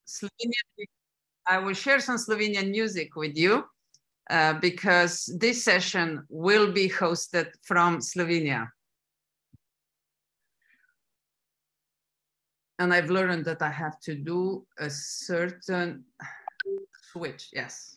Slovenian, I will share some Slovenian music with you because this session will be hosted from Slovenia. And I've learned that I have to do a certain switch, yes.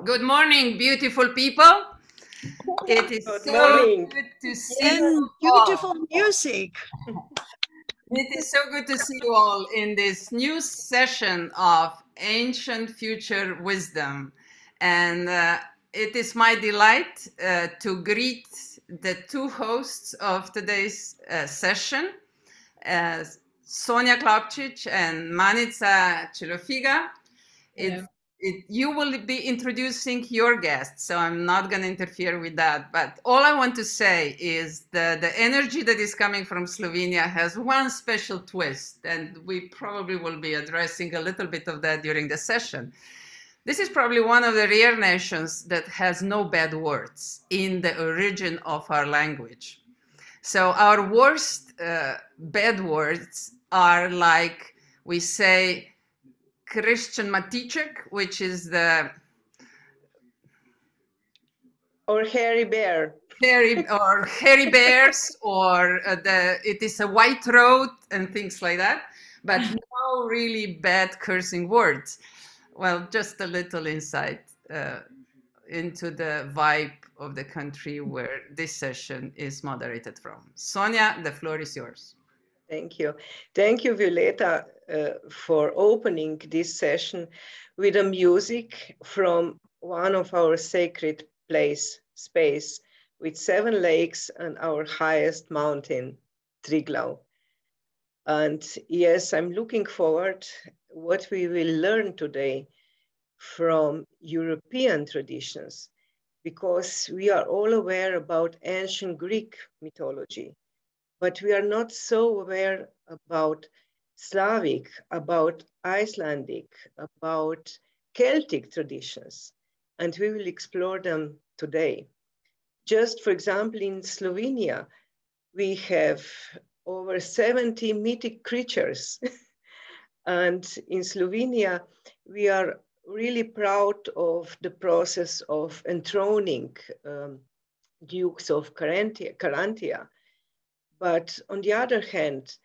Good morning, beautiful people. It is so good to see you beautiful all. Music. It is so good to see you all in this new session of Ancient Future Wisdom. And it is my delight to greet the two hosts of today's session, Sonja Klopčič and Manica Čelofiga. You will be introducing your guests, so I'm not going to interfere with that. But all I want to say is the energy that is coming from Slovenia has one special twist, and we probably will be addressing a little bit of that during the session. This is probably one of the rare nations that has no bad words in the origin of our language. So our worst bad words are like we say, Christian Matiček, which is the... Or hairy bear. Hairy bears, or it is a white road and things like that, but no really bad cursing words. Well, just a little insight into the vibe of the country where this session is moderated from. Sonja, the floor is yours. Thank you. Thank you, Violeta, for opening this session with a music from one of our sacred space with 7 lakes and our highest mountain, 𝐂𝐧𝐬𝐝. And yes, I'm looking forward what we will learn today from European traditions, because we are all aware about ancient Greek mythology. But we are not so aware about Slavic, about Icelandic, about Celtic traditions, and we will explore them today. Just for example, in Slovenia, we have over 70 mythic creatures. And in Slovenia, we are really proud of the process of enthroning Dukes of Carantia. But on the other hand,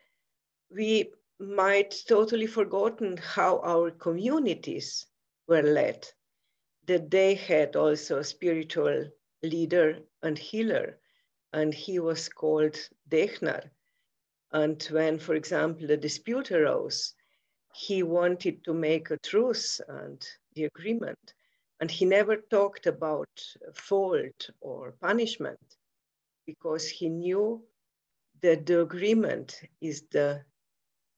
we might totally forgotten how our communities were led, that they had also a spiritual leader and healer, and he was called Dehnar. And when, for example, the dispute arose, he wanted to make a truce and the agreement, and he never talked about fault or punishment, because he knew that the agreement is the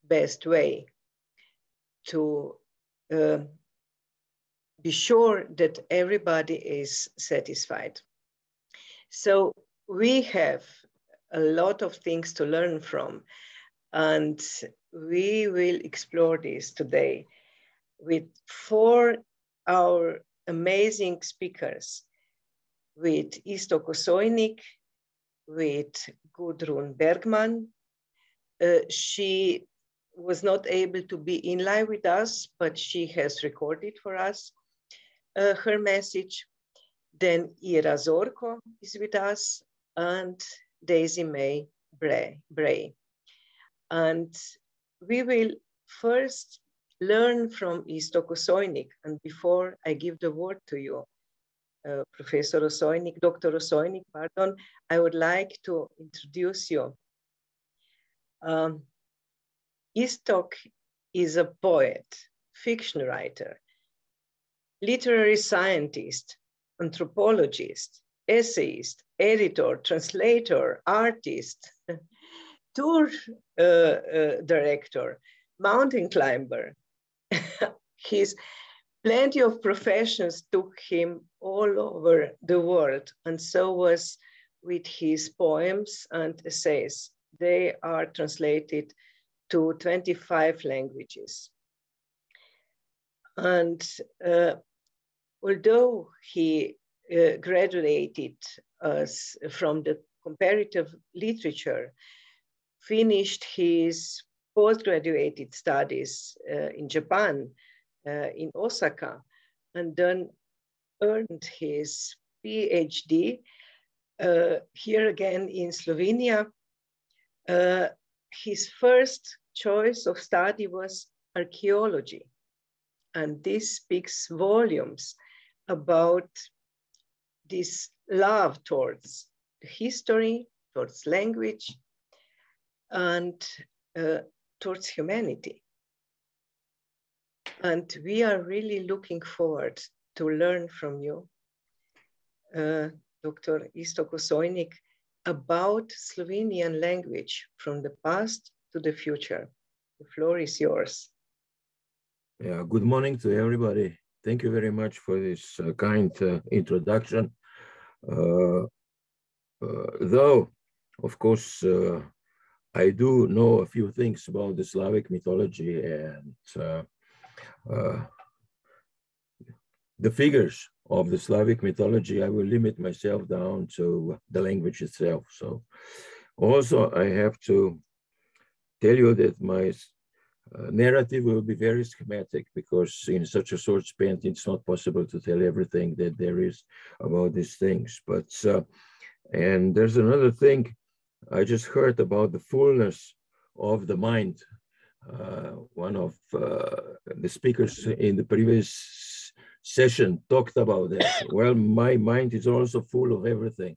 best way to be sure that everybody is satisfied. So we have a lot of things to learn from, and we will explore this today with 4 our amazing speakers, with Isto Kosojnik, with Gudrun Bergman. She was not able to be in live with us, but she has recorded for us her message. Then Ira Zorko is with us, and Daisy May Bray. And we will first learn from Isto Kosojnik. And before I give the word to you, Professor Osojnik, Dr. Osojnik, pardon, I would like to introduce you. Istok is a poet, fiction writer, literary scientist, anthropologist, essayist, editor, translator, artist, tour director, mountain climber. His plenty of professions took him all over the world, and so was with his poems and essays. They are translated to 25 languages. And although he graduated from the comparative literature, finished his postgraduate studies in Japan, in Osaka, and then earned his PhD here again in Slovenia. His first choice of study was archaeology. And this speaks volumes about this love towards history, towards language, and towards humanity. And we are really looking forward to learn from you, Dr. ℏ 𝐂𝐭𝐚, about Slovenian language from the past to the future. The floor is yours. Yeah, good morning to everybody. Thank you very much for this kind introduction. Though, of course, I do know a few things about the Slavic mythology, and the figures of the Slavic mythology, I will limit myself down to the language itself. So also I have to tell you that my narrative will be very schematic, because in such a short span, it's not possible to tell everything that there is about these things. But, and there's another thing, I just heard about the fullness of the mind. One of the speakers in the previous session talked about that. Well, my mind is also full of everything.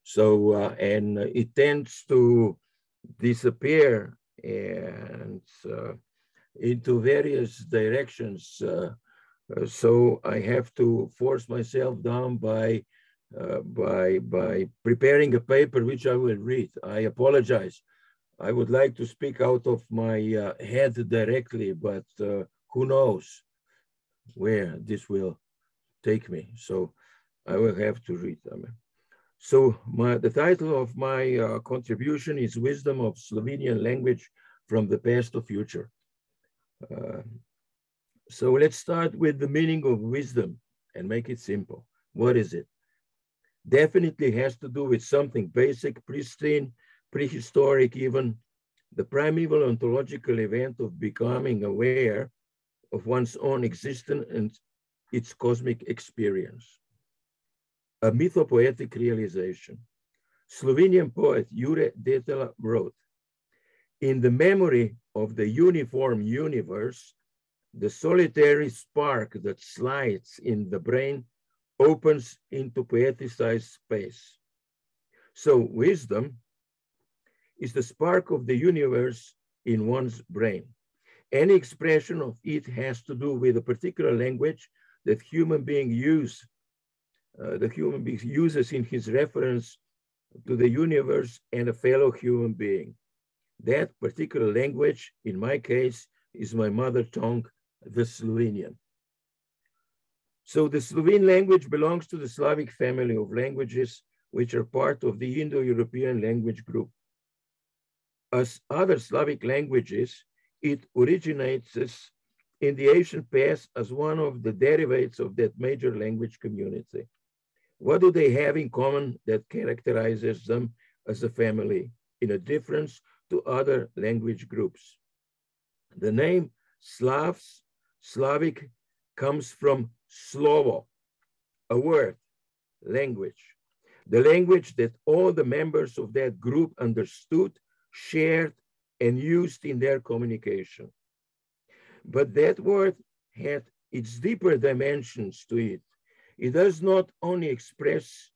So, and it tends to disappear and into various directions. So I have to force myself down by preparing a paper which I will read. I apologize. I would like to speak out of my head directly, but who knows where this will take me. So I will have to read them. So the title of my contribution is Wisdom of Slovenian Language from the Past to Future. So let's start with the meaning of wisdom and make it simple. What is it? Definitely has to do with something basic, pristine, prehistoric even, the primeval ontological event of becoming aware of one's own existence and its cosmic experience. A mythopoetic realization. Slovenian poet Jure Detela wrote, "In the memory of the uniform universe, the solitary spark that slides in the brain opens into poeticized space." So wisdom is the spark of the universe in one's brain. Any expression of it has to do with a particular language that human being uses in his reference to the universe and a fellow human being. That particular language, in my case, is my mother tongue, the Slovenian. So the Slovene language belongs to the Slavic family of languages, which are part of the Indo-European language group. As other Slavic languages, it originates in the ancient past as one of the derivatives of that major language community. What do they have in common that characterizes them as a family, in a difference to other language groups? The name Slavic comes from Slovo, a word, language. The language that all the members of that group understood, shared, and used in their communication. But that word had its deeper dimensions to it. It does not only expresses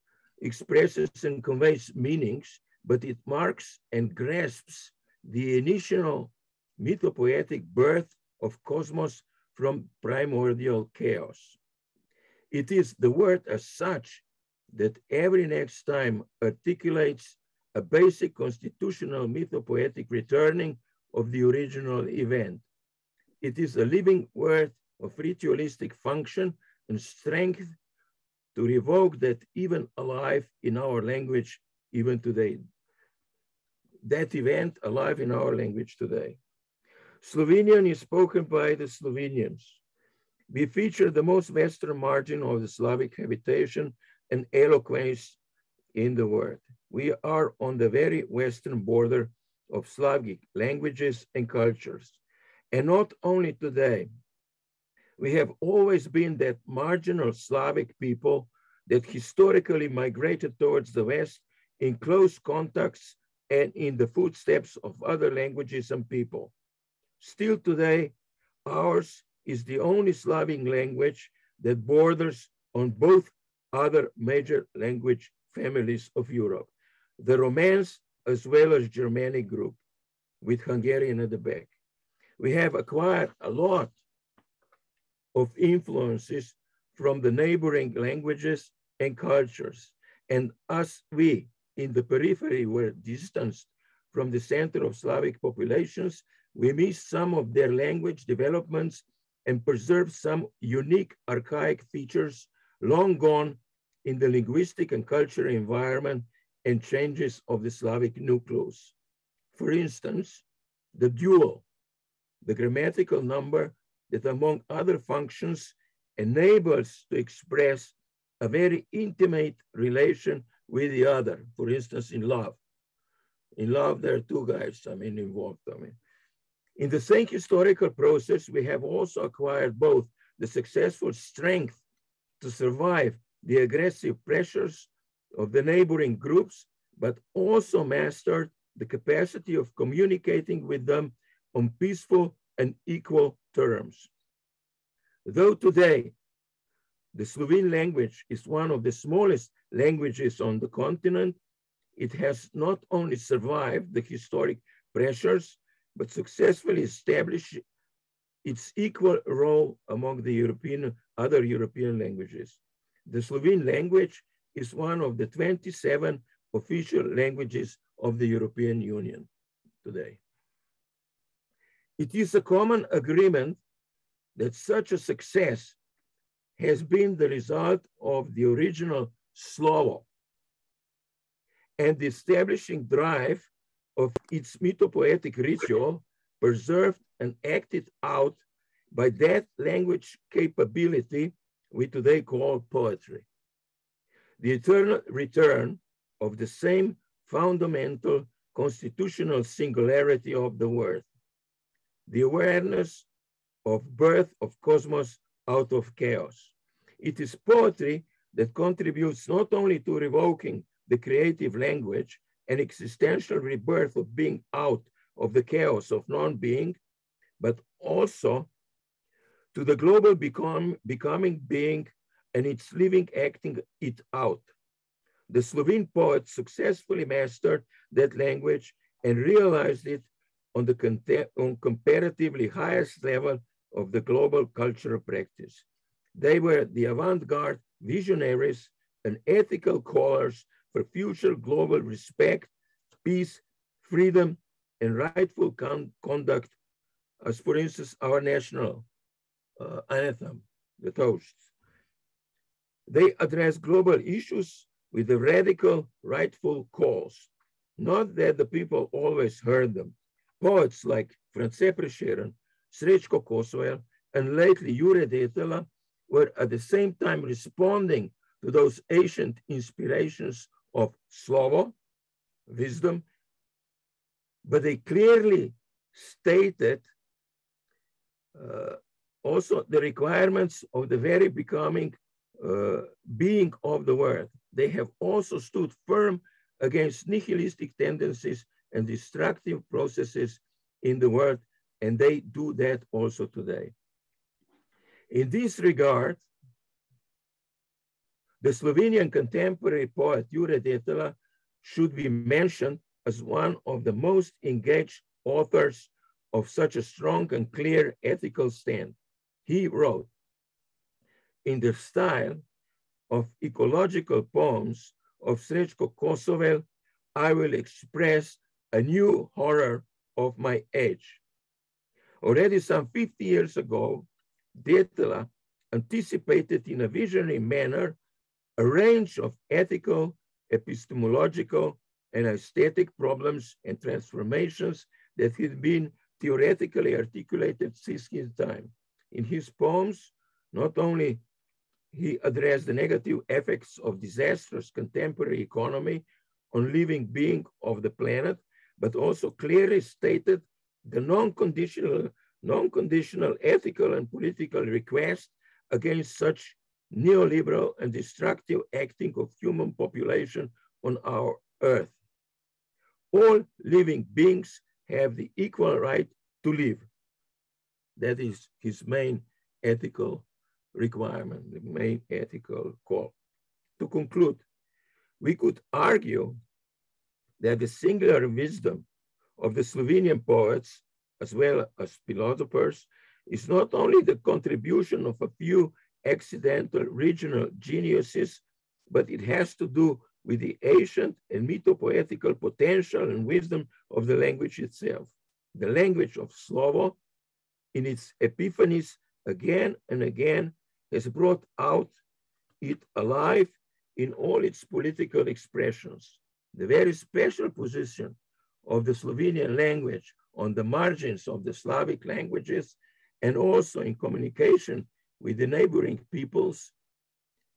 and conveys meanings, but it marks and grasps the initial mythopoetic birth of cosmos from primordial chaos. It is the word as such that every next time articulates a basic constitutional mythopoetic returning of the original event. It is a living word of ritualistic function and strength to revoke that even alive in our language even today. That event alive in our language today. Slovenian is spoken by the Slovenians. We feature the most western margin of the Slavic habitation and eloquence in the world. We are on the very western border of Slavic languages and cultures. And not only today, we have always been that marginal Slavic people that historically migrated towards the West in close contacts and in the footsteps of other languages and people. Still today, ours is the only Slavic language that borders on both other major language families of Europe, the Romance as well as Germanic group, with Hungarian at the back. We have acquired a lot of influences from the neighboring languages and cultures. And as we in the periphery were distanced from the center of Slavic populations, we missed some of their language developments and preserved some unique archaic features long gone in the linguistic and cultural environment and changes of the Slavic nucleus. For instance, the dual, the grammatical number that among other functions enables to express a very intimate relation with the other. For instance, in love. In love, there are two guys, involved. In the same historical process, we have also acquired both the successful strength to survive the aggressive pressures of the neighboring groups, but also mastered the capacity of communicating with them on peaceful and equal terms. Though today, the Slovene language is one of the smallest languages on the continent, it has not only survived the historic pressures, but successfully established its equal role among the other European languages. The Slovene language is one of the 27 official languages of the European Union today. It is a common agreement that such a success has been the result of the original Slovo and the establishing drive of its mythopoetic ritual preserved and acted out by that language capability we today call poetry. The eternal return of the same fundamental constitutional singularity of the word, the awareness of birth of cosmos out of chaos. It is poetry that contributes not only to revoking the creative language and existential rebirth of being out of the chaos of non-being, but also to the global becoming being and its living acting it out. The Slovene poets successfully mastered that language and realized it on the comparatively highest level of the global cultural practice. They were the avant-garde visionaries and ethical callers for future global respect, peace, freedom, and rightful conduct, as for instance, our national anthem, the toasts. They address global issues with the radical, rightful calls. Not that the people always heard them. Poets like France Prešeren, 𝐂𝐧𝐬 Kosovel, and lately Jure Detela were at the same time responding to those ancient inspirations of Slovo, wisdom, but they clearly stated also the requirements of the very becoming being of the world. They have also stood firm against nihilistic tendencies and destructive processes in the world, and they do that also today. In this regard, the Slovenian contemporary poet Jure Detela should be mentioned as one of the most engaged authors of such a strong and clear ethical stand. He wrote, in the style of ecological poems of ℍ𝐬𝐲𝐭, I will express a new horror of my age. Already some 50 years ago, Dētela anticipated in a visionary manner a range of ethical, epistemological, and aesthetic problems and transformations that had been theoretically articulated since his time. In his poems, not only he addressed the negative effects of disastrous contemporary economy on living being of the planet, but also clearly stated the non-conditional ethical and political request against such neoliberal and destructive acting of human population on our earth. All living beings have the equal right to live. That is his main ethical requirement, the main ethical call. To conclude, we could argue that the singular wisdom of the Slovenian poets, as well as philosophers, is not only the contribution of a few accidental regional geniuses, but it has to do with the ancient and mythopoetical potential and wisdom of the language itself. The language of Slovo, in its epiphanies again and again, has brought out it alive in all its political expressions. The very special position of the Slovenian language on the margins of the Slavic languages and also in communication with the neighboring peoples,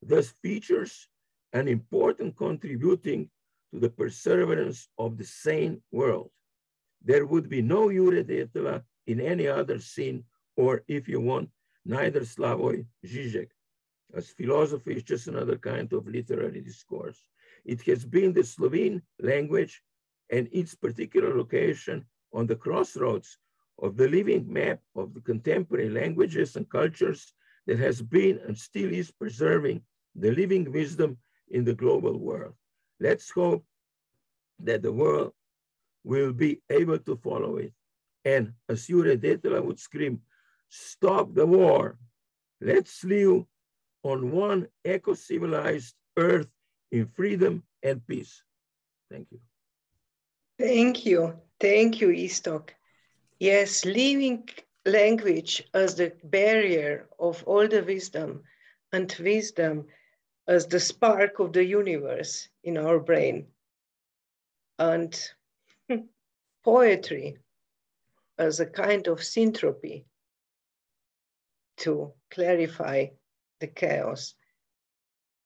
thus features an important contributing to the perseverance of the sane world. There would be no ™ Dētela in any other scene, or if you want, neither 𝐂𝐲𝐽 ℍ𝕠𝐲𝐽, as philosophy is just another kind of literary discourse. It has been the Slovene language and its particular location on the crossroads of the living map of the contemporary languages and cultures that has been and still is preserving the living wisdom in the global world. Let's hope that the world will be able to follow it. And as ™ Dētela would scream, stop the war. Let's live on one eco-civilized earth in freedom and peace. Thank you. Thank you. Thank you, Iztok. Yes, living language as the barrier of all the wisdom, and wisdom as the spark of the universe in our brain, and poetry as a kind of syntropy to clarify the chaos.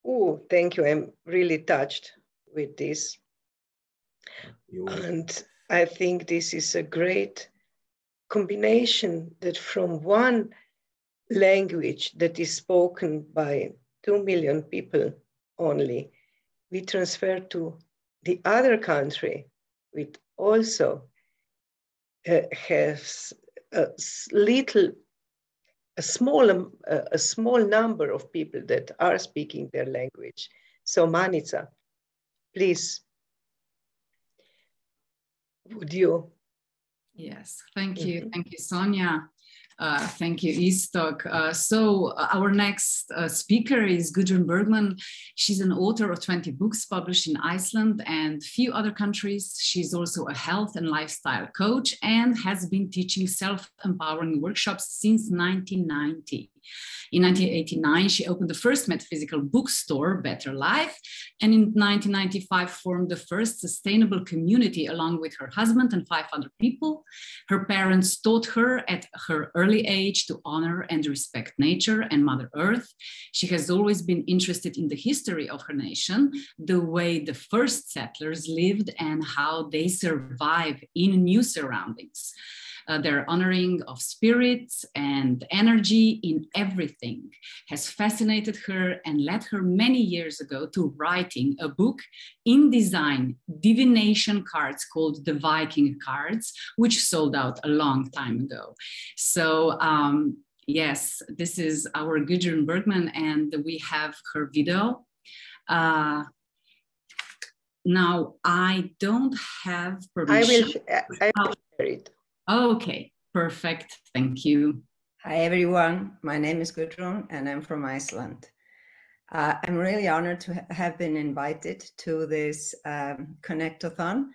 Oh, thank you. I'm really touched with this. And I think this is a great combination that from one language that is spoken by 2 million people only, we transfer to the other country, which also has a small number of people that are speaking their language. So Manica, please, would you? Yes, thank you. Thank you, Sonja. Thank you, Iztok. So our next speaker is Gudrun Bergman. She's an author of 20 books published in Iceland and few other countries. She's also a health and lifestyle coach and has been teaching self-empowering workshops since 1990. In 1989, she opened the first metaphysical bookstore, Better Life, and in 1995 formed the first sustainable community along with her husband and 5 other people. Her parents taught her at her early age to honor and respect nature and Mother Earth. She has always been interested in the history of her nation, the way the first settlers lived and how they survive in new surroundings. Their honoring of spirits and energy in everything has fascinated her and led her many years ago to writing a book in design, divination cards called the Viking cards, which sold out a long time ago. So yes, this is our Gudrun Bergman and we have her video. Now, I don't have permission. I will share it. Okay, perfect. Thank you. Hi, everyone. My name is Gudrun and I'm from Iceland. I'm really honored to have been invited to this Connectathon,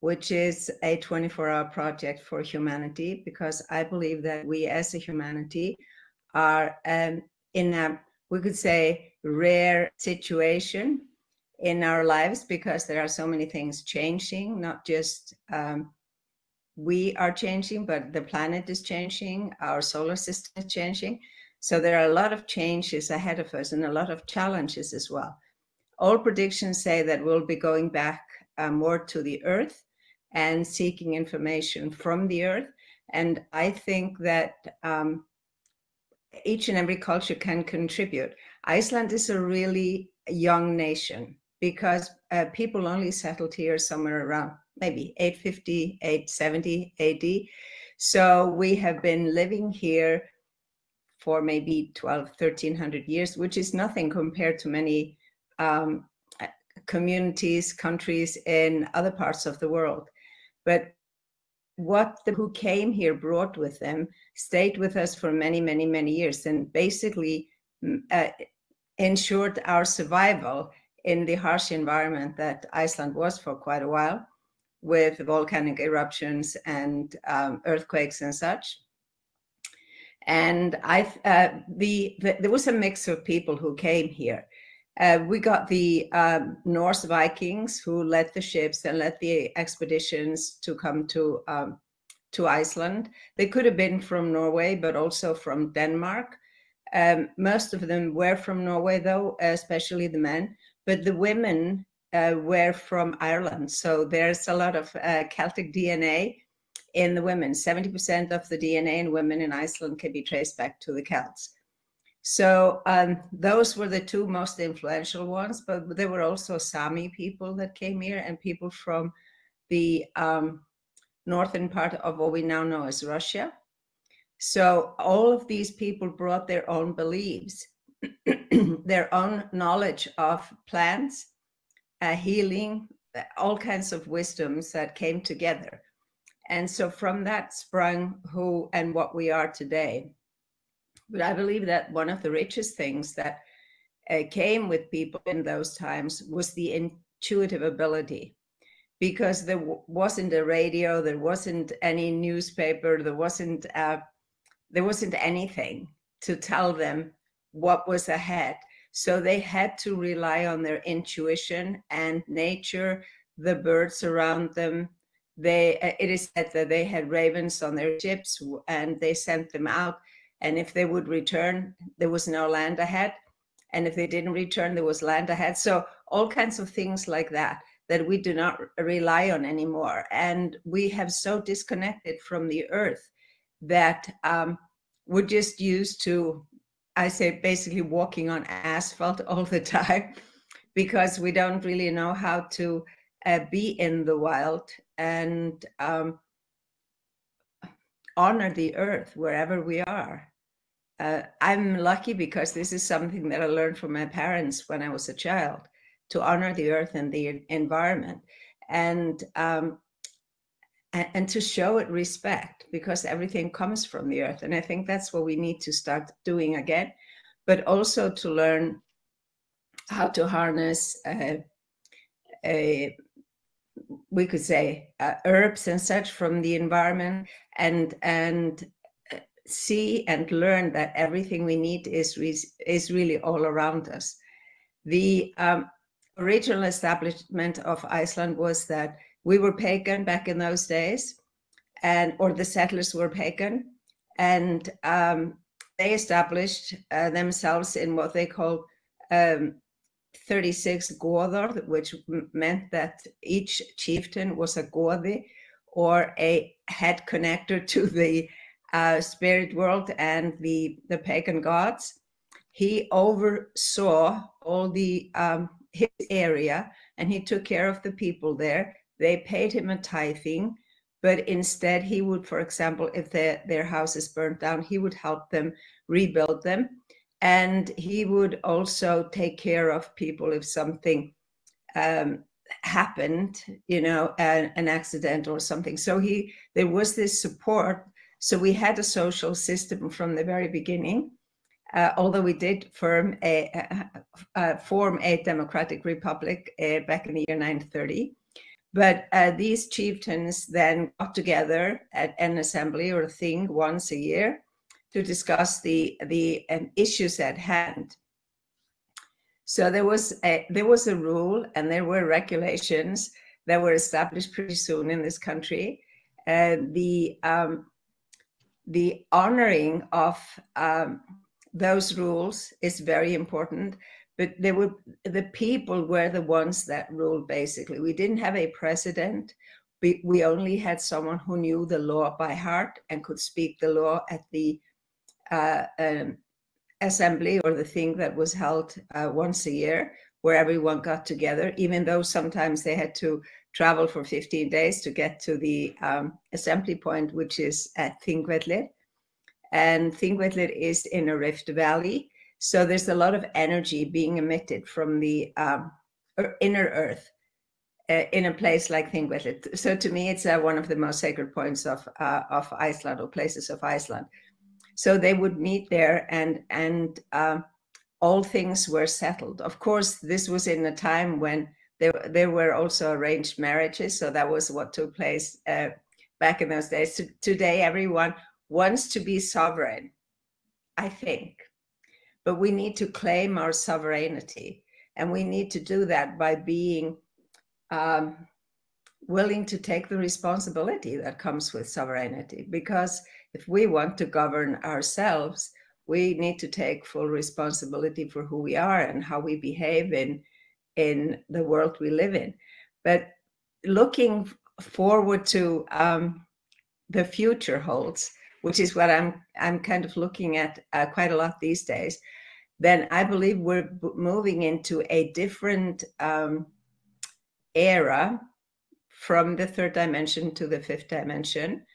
which is a 24-hour project for humanity, because I believe that we as a humanity are in a, we could say, rare situation in our lives, because there are so many things changing, not just we are changing, but the planet is changing, our solar system is changing. So there are a lot of changes ahead of us and a lot of challenges as well. All predictions say that we'll be going back more to the earth and seeking information from the earth. And I think that each and every culture can contribute. Iceland is a really young nation, because people only settled here somewhere around maybe 850, 870 AD. So we have been living here for maybe 1300 years, which is nothing compared to many communities, countries in other parts of the world. But what the who came here brought with them stayed with us for many, many, many years, and basically ensured our survival in the harsh environment that Iceland was for quite a while, with volcanic eruptions and earthquakes and such. And there was a mix of people who came here. We got the Norse Vikings, who led the ships and led the expeditions to come to Iceland. They could have been from Norway, but also from Denmark. Most of them were from Norway, though, especially the men. But the women were from Ireland. So there's a lot of Celtic DNA in the women. 70% of the DNA in women in Iceland can be traced back to the Celts. So those were the two most influential ones, but there were also Sami people that came here, and people from the northern part of what we now know as Russia. So all of these people brought their own beliefs, their own knowledge of plants, healing, all kinds of wisdoms that came together. And so from that sprung who and what we are today. But I believe that one of the richest things that came with people in those times was the intuitive ability, because there wasn't a radio, there wasn't any newspaper, there wasn't anything to tell them what was ahead. So they had to rely on their intuition and nature, the birds around them. It is said that they had ravens on their ships, and they sent them out. And if they would return, there was no land ahead. And if they didn't return, there was land ahead. So all kinds of things like that we do not rely on anymore. And we have so disconnected from the earth that we're just used to, I say, basically walking on asphalt all the time, because we don't really know how to be in the wild and honor the earth wherever we are. I'm lucky because this is something that I learned from my parents when I was a child, to honor the earth and the environment, and to show it respect, because everything comes from the earth. And I think that's what we need to start doing again, but also to learn how to harness, we could say, herbs and such from the environment, and see and learn that everything we need is really all around us. The original establishment of Iceland was that we were pagan back in those days, or the settlers were pagan, and they established themselves in what they called 36 goðar, which meant that each chieftain was a goði, or a head connector to the spirit world and the pagan gods. He oversaw all the his area, and he took care of the people there. They paid him a tithing, but instead he would, for example, if their houses burnt down, he would help them rebuild them. And he would also take care of people if something happened, an accident or something. So there was this support. So we had a social system from the very beginning. although we did form a democratic republic back in the year 930. But these chieftains then got together at an assembly or a thing once a year to discuss the issues at hand. So there was a rule and there were regulations that were established pretty soon in this country. The honoring of those rules is very important, but the people were the ones that ruled, basically. We didn't have a president. We only had someone who knew the law by heart and could speak the law at the assembly or the thing that was held once a year, where everyone got together, even though sometimes they had to travel for 15 days to get to the assembly point, which is at 𝐂𝐬𝐬𝐻𝕠𝐿. And 𝐂𝐬𝐬𝐻𝕠𝐿 is in a rift valley. So there's a lot of energy being emitted from the inner earth in a place like 𝐂𝐬𝐬𝐻𝕠𝐿. So to me, it's one of the most sacred points of Iceland, or places of Iceland. So they would meet there, and all things were settled. Of course, this was in a time when there were also arranged marriages. So that was what took place back in those days. Today, everyone wants to be sovereign, I think. But we need to claim our sovereignty. And we need to do that by being willing to take the responsibility that comes with sovereignty. Because if we want to govern ourselves, we need to take full responsibility for who we are and how we behave in the world we live in. But looking forward to the future holds, which is what I'm kind of looking at quite a lot these days, then I believe we're moving into a different era from the third dimension to the fifth dimension,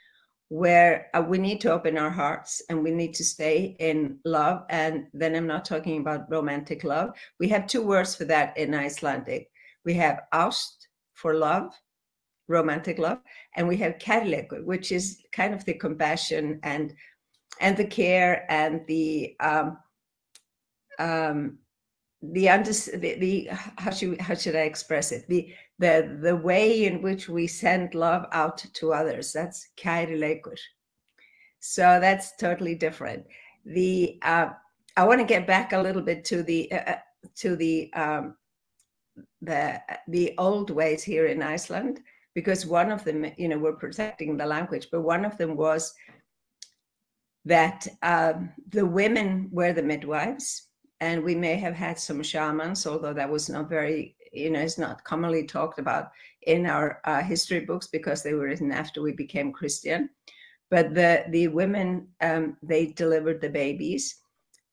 where we need to open our hearts and we need to stay in love. And then I'm not talking about romantic love. We have two words for that in Icelandic. We have ást for love, romantic love, and we have ℏ𝐬𝐻𝐿𝐿, which is kind of the compassion and the care and the how should I express it? The way in which we send love out to others. That's ℏ𝐬𝐻𝐿𝐿. So that's totally different. I want to get back a little bit to the old ways here in Iceland, because one of them, we're protecting the language, but one of them was that the women were the midwives. And we may have had some shamans, although that was not very, it's not commonly talked about in our history books because they were written after we became Christian. But the women, they delivered the babies,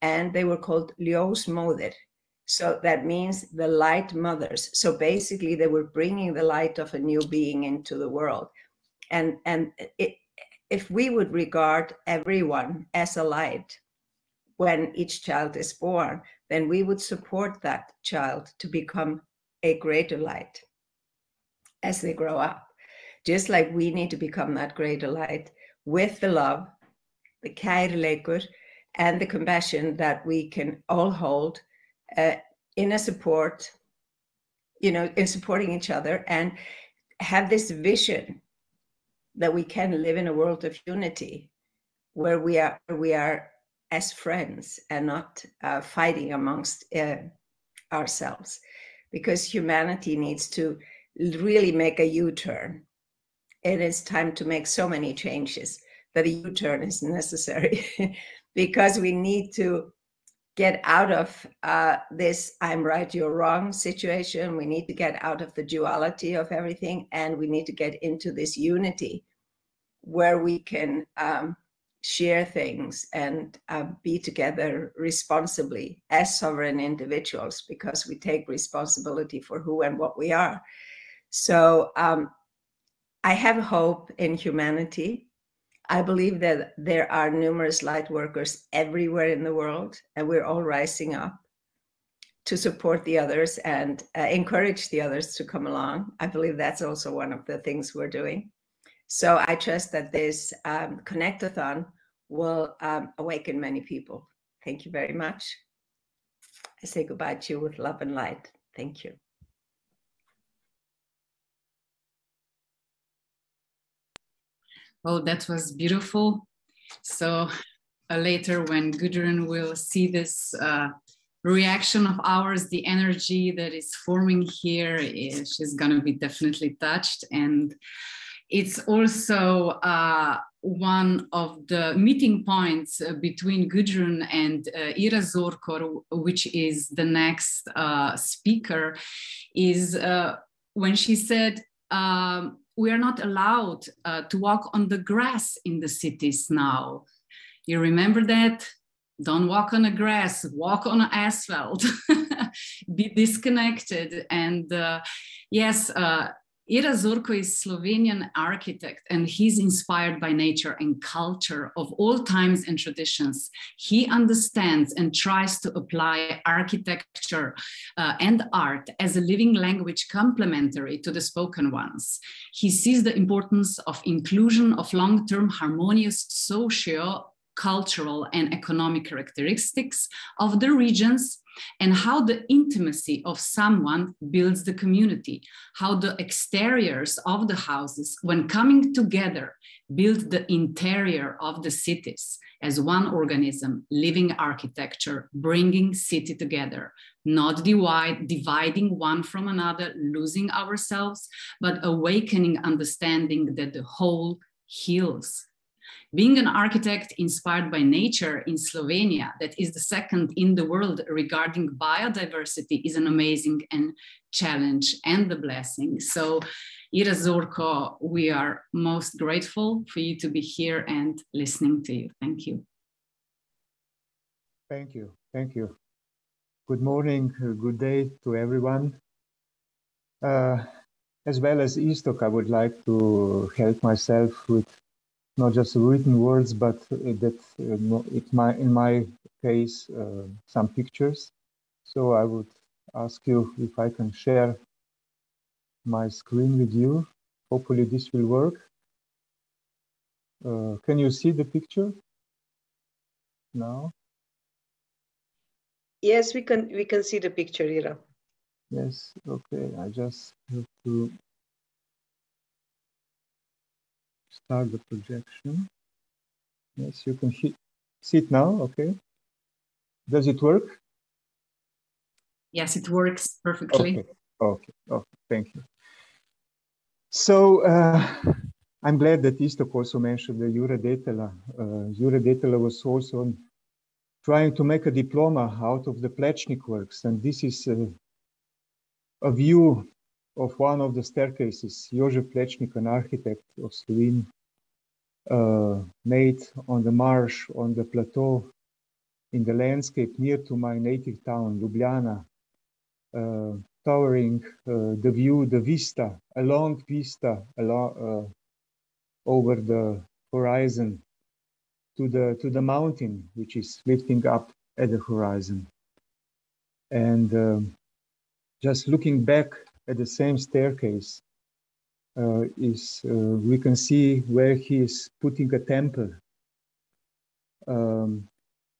and they were called ljósmóðir. So that means the light mothers. So basically, they were bringing the light of a new being into the world. And if we would regard everyone as a light, when each child is born, then we would support that child to become a greater light as they grow up. Just like we need to become that greater light with the love, the ℏ𝐬𝐿𝐿, and the compassion that we can all hold in a support, in supporting each other, and have this vision that we can live in a world of unity where we are as friends and not fighting amongst ourselves, because humanity needs to really make a U-turn. It is time to make so many changes that a U-turn is necessary because we need to get out of this I'm right, you're wrong situation. We need to get out of the duality of everything, and we need to get into this unity where we can share things and be together responsibly as sovereign individuals, because we take responsibility for who and what we are. So I have hope in humanity. I believe that there are numerous light workers everywhere in the world, and we're all rising up to support the others and encourage the others to come along. I believe that's also one of the things we're doing. So I trust that this connect-a-thon will awaken many people. Thank you very much. I say goodbye to you with love and light. Thank you. Oh, that was beautiful. So later when Gudrun will see this reaction of ours, the energy that is forming here, she's gonna be definitely touched. And it's also one of the meeting points between Gudrun and 𝐂𝐧𝐬𝐼𝐸, which is the next speaker, is when she said, we are not allowed to walk on the grass in the cities now. You remember that? Don't walk on the grass, walk on asphalt, be disconnected. And yes, 𝐂𝐧𝐬𝐼𝐸 is Slovenian architect, and he's inspired by nature and culture of all times and traditions. He understands and tries to apply architecture and art as a living language complementary to the spoken ones. He sees the importance of inclusion of long-term harmonious socio-cultural and economic characteristics of the regions, and how the intimacy of someone builds the community, how the exteriors of the houses, when coming together, build the interior of the cities as one organism, living architecture, bringing city together, not dividing one from another, losing ourselves, but awakening understanding that the whole heals. Being an architect inspired by nature in Slovenia, that is the second in the world regarding biodiversity, is an amazing and challenge and the blessing. So 𝐂𝐧𝐬𝐼𝐸, we are most grateful for you to be here and listening to you. Thank you. Thank you. Thank you. Good morning, good day to everyone. As well as Istok, I would like to help myself with not just written words, but in my case, some pictures. So I would ask you if I can share my screen with you. Hopefully this will work. Can you see the picture now? Yes, we can see the picture, Ira. Yes, okay. I just have to start the projection. Yes, you can see it now, okay. Does it work? Yes, it works perfectly. Okay, thank you. So I'm glad that Istok also mentioned the Jure Detela. Jure Detela was also trying to make a diploma out of the Plečnik works, and this is a view of one of the staircases Jožef Plečnik, an architect of Slovenia, made on the marsh, on the plateau, in the landscape near to my native town, Ljubljana, towering the view, the vista, a long vista over the horizon to the mountain, which is lifting up at the horizon. And just looking back at the same staircase, we can see where he is putting a temple.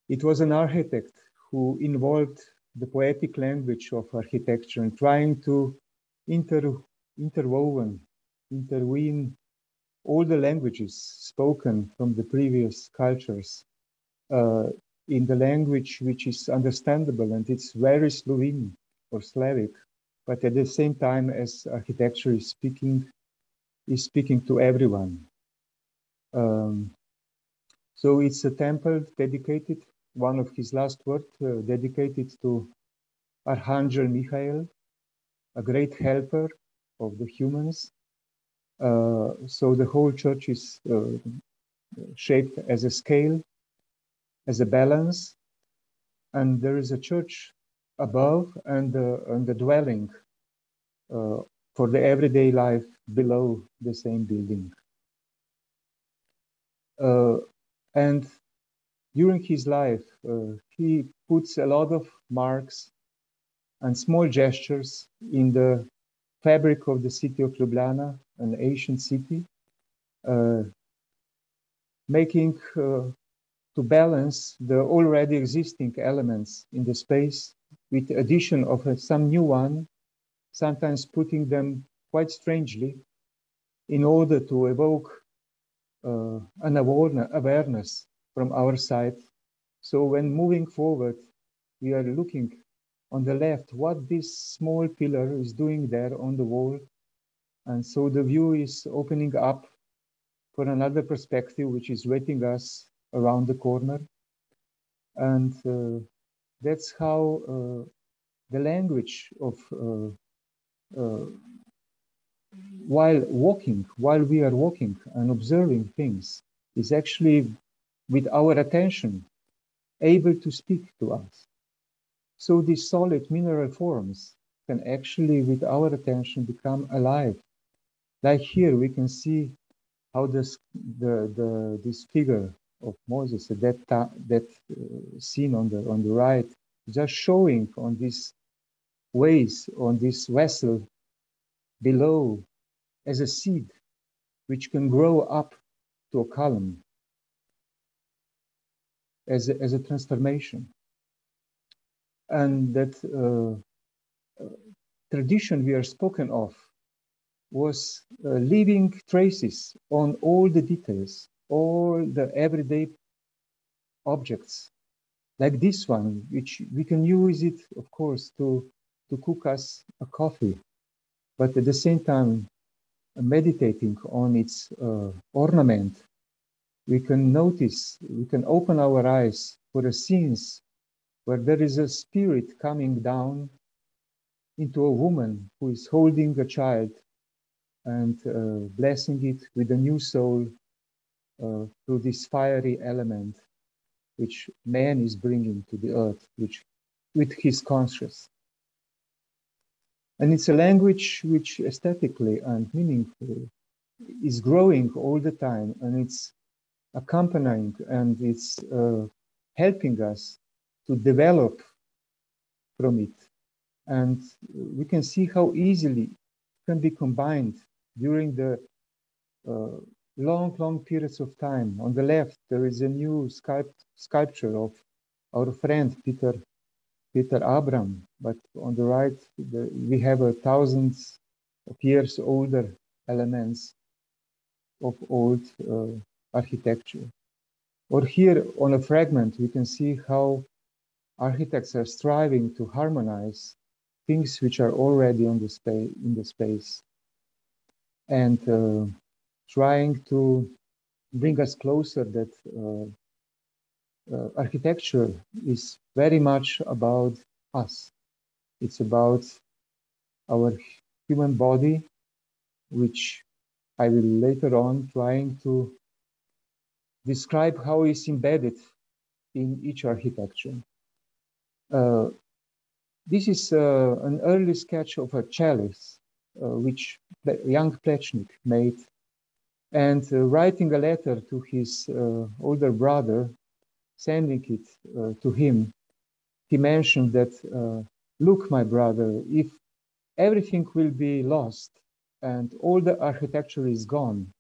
It was an architect who involved the poetic language of architecture and trying to interweave all the languages spoken from the previous cultures in the language which is understandable, and it's very Slovene or Slavic, but at the same time as architecture is speaking to everyone. So it's a temple dedicated, one of his last words, dedicated to 𝐼𝐻 Michael, a great helper of the humans. So the whole church is shaped as a scale, as a balance, and there is a church above and the dwelling for the everyday life below the same building. And during his life, he puts a lot of marks and small gestures in the fabric of the city of Ljubljana, an ancient city, making to balance the already existing elements in the space with the addition of some new one, sometimes putting them quite strangely in order to evoke an awareness from our side. So when moving forward, we are looking on the left what this small pillar is doing there on the wall. And so the view is opening up for another perspective, which is waiting us around the corner. And that's how the language of while we are walking and observing things, is actually with our attention able to speak to us. So these solid mineral forms can actually, with our attention, become alive. Like here, we can see how this figure of Moses, that scene on the right, just showing on this vase, on this vessel below, as a seed which can grow up to a column as a transformation. And that tradition we are spoken of was leaving traces on all the details, all the everyday objects, like this one, which we can use it, of course, to cook us a coffee, but at the same time, meditating on its ornament, we can notice, we can open our eyes for the scenes where there is a spirit coming down into a woman who is holding a child and blessing it with a new soul through this fiery element which man is bringing to the earth, which with his conscience. And it's a language which aesthetically and meaningfully is growing all the time, and it's accompanying and it's helping us to develop from it. And we can see how easily it can be combined during the long periods of time. On the left, there is a new sculpture of our friend Peter Abram, but on the right, we have thousands of years older elements of old architecture. Or here on a fragment, we can see how architects are striving to harmonize things which are already in the space, and trying to bring us closer that architecture is very much about us. It's about our human body, which I will later on trying to describe how it's embedded in each architecture. This is an early sketch of a chalice, which young Plečnik made, and writing a letter to his older brother, sending it to him, he mentioned that, look, my brother, if everything will be lost and all the architecture is gone,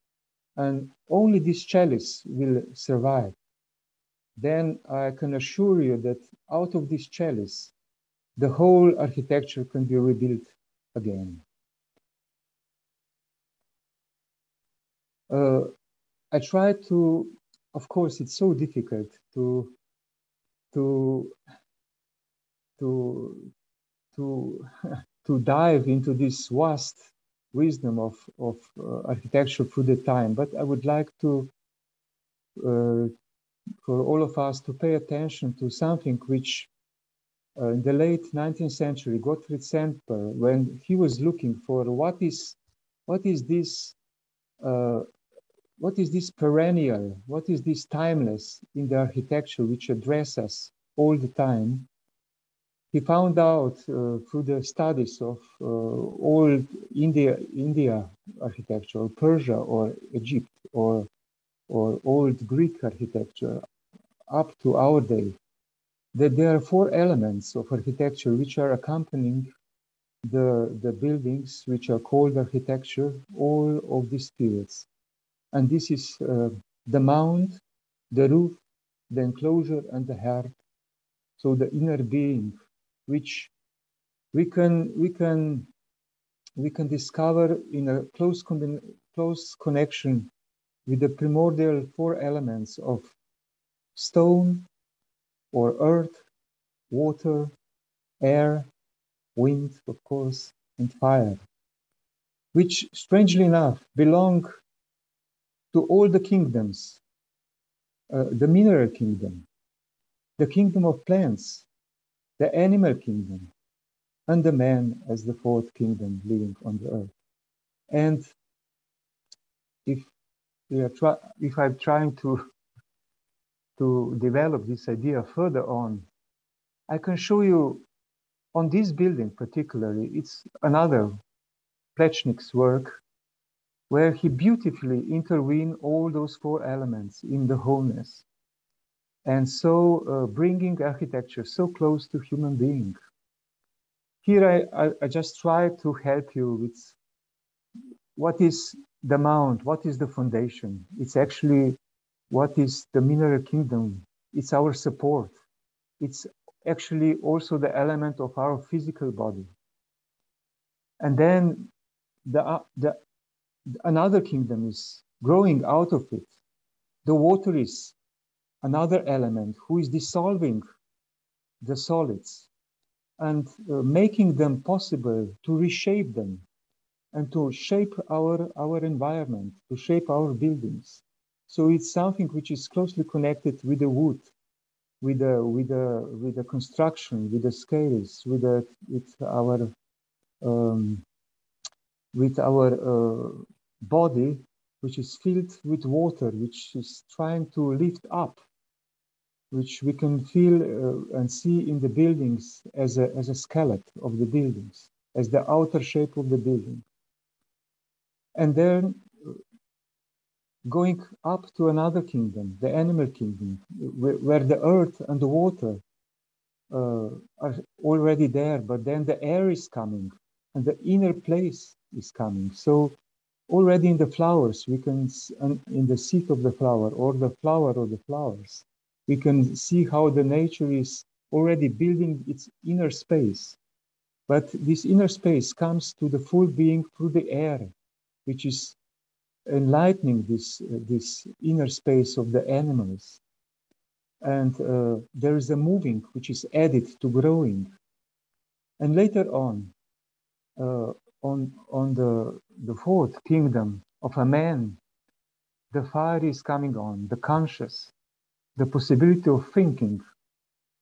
and only this chalice will survive, then I can assure you that out of this chalice, the whole architecture can be rebuilt again. I try to, of course, it's so difficult to dive into this vast wisdom of architecture through the time, but I would like to, for all of us to pay attention to something which in the late 19th century, Gottfried Semper, when he was looking for what is this perennial, what is this timeless in the architecture which addresses us all the time, he found out through the studies of old India architecture, or Persia, or Egypt, or old Greek architecture, up to our day, that there are 4 elements of architecture which are accompanying the buildings which are called architecture, all of these periods. And this is the mound, the roof, the enclosure and the heart. So the inner being, which we can discover in a close connection with the primordial four elements of stone or earth, water, air, wind, of course, and fire, which strangely enough belong to all the kingdoms, the mineral kingdom, the kingdom of plants, the animal kingdom, and the man as the fourth kingdom living on the earth. And if I'm trying to develop this idea further on, I can show you on this building particularly, it's another Plečnik's work where he beautifully intervened all those four elements in the wholeness. And so bringing architecture so close to human being. Here I just try to help you with what is the mount, what is the foundation. It's actually what is the mineral kingdom. It's our support. It's actually also the element of our physical body. And then another kingdom is growing out of it. The water is another element who is dissolving the solids and making them possible to reshape them and to shape our environment, to shape our buildings. So it's something which is closely connected with the wood, with the construction, with the scales, with our body, which is filled with water, which is trying to lift up, which we can feel and see in the buildings as a skeleton of the buildings, as the outer shape of the building. And then going up to another kingdom, the animal kingdom, where the earth and the water are already there, but then the air is coming and the inner place is coming. So already in the flowers, we can, in the seed of the flower or the flower of the flowers, we can see how the nature is already building its inner space. But this inner space comes to the full being through the air, which is enlightening this inner space of the animals. And there is a moving which is added to growing. And later on the fourth kingdom of a man, the fire is coming on, the conscious, the possibility of thinking.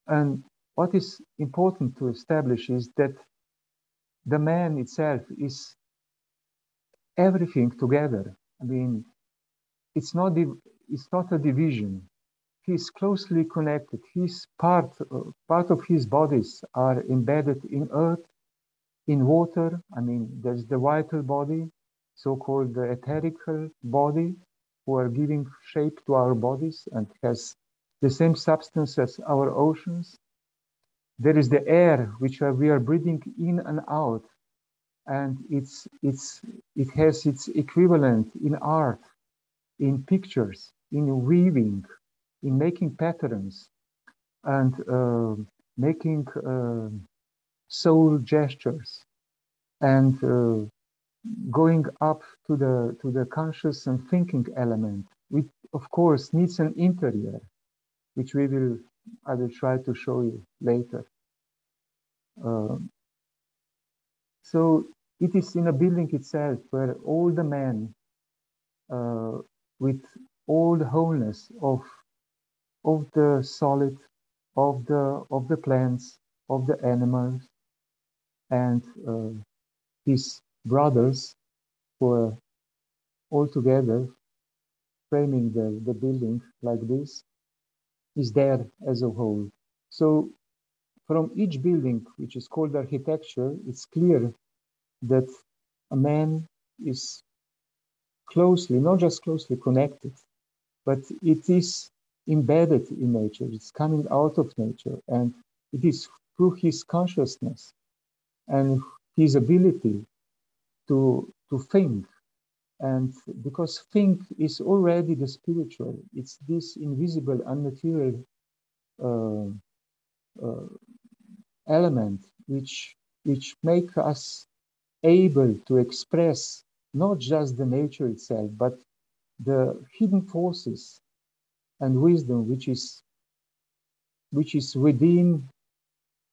And what is important to establish is that the man itself is everything together. I mean, it's not a division. He's closely connected. His part of his bodies are embedded in earth, in water. I mean, there's the vital body, so-called the etherical body, who are giving shape to our bodies and has the same substance as our oceans. There is the air which we are breathing in and out, and it has its equivalent in art, in pictures, in weaving, in making patterns, and making soul gestures, and going up to the conscious and thinking element, which of course needs an interior, which I will try to show you later. So it is in a building itself where all the men, with all the wholeness of the solid, of the plants, of the animals, and his brothers, who are all together framing the building like this, is there as a whole. So from each building, which is called architecture, it's clear that a man is closely, not just closely connected, but it is embedded in nature. It's coming out of nature, and it is through his consciousness and his ability to think And because think is already the spiritual, it's this invisible, unmaterial element which make us able to express not just the nature itself, but the hidden forces and wisdom which is within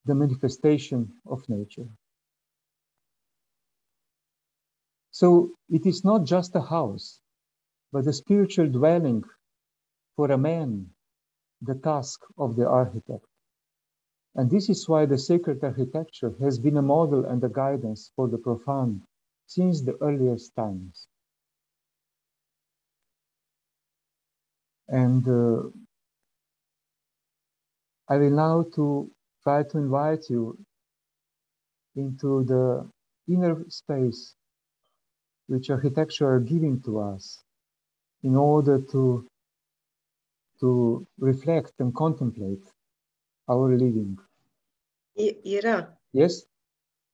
the manifestation of nature. So it is not just a house, but a spiritual dwelling for a man, the task of the architect. And this is why the sacred architecture has been a model and a guidance for the profound since the earliest times. And I will now try to invite you into the inner space which architecture are giving to us in order to reflect and contemplate our living. Ira? Yes?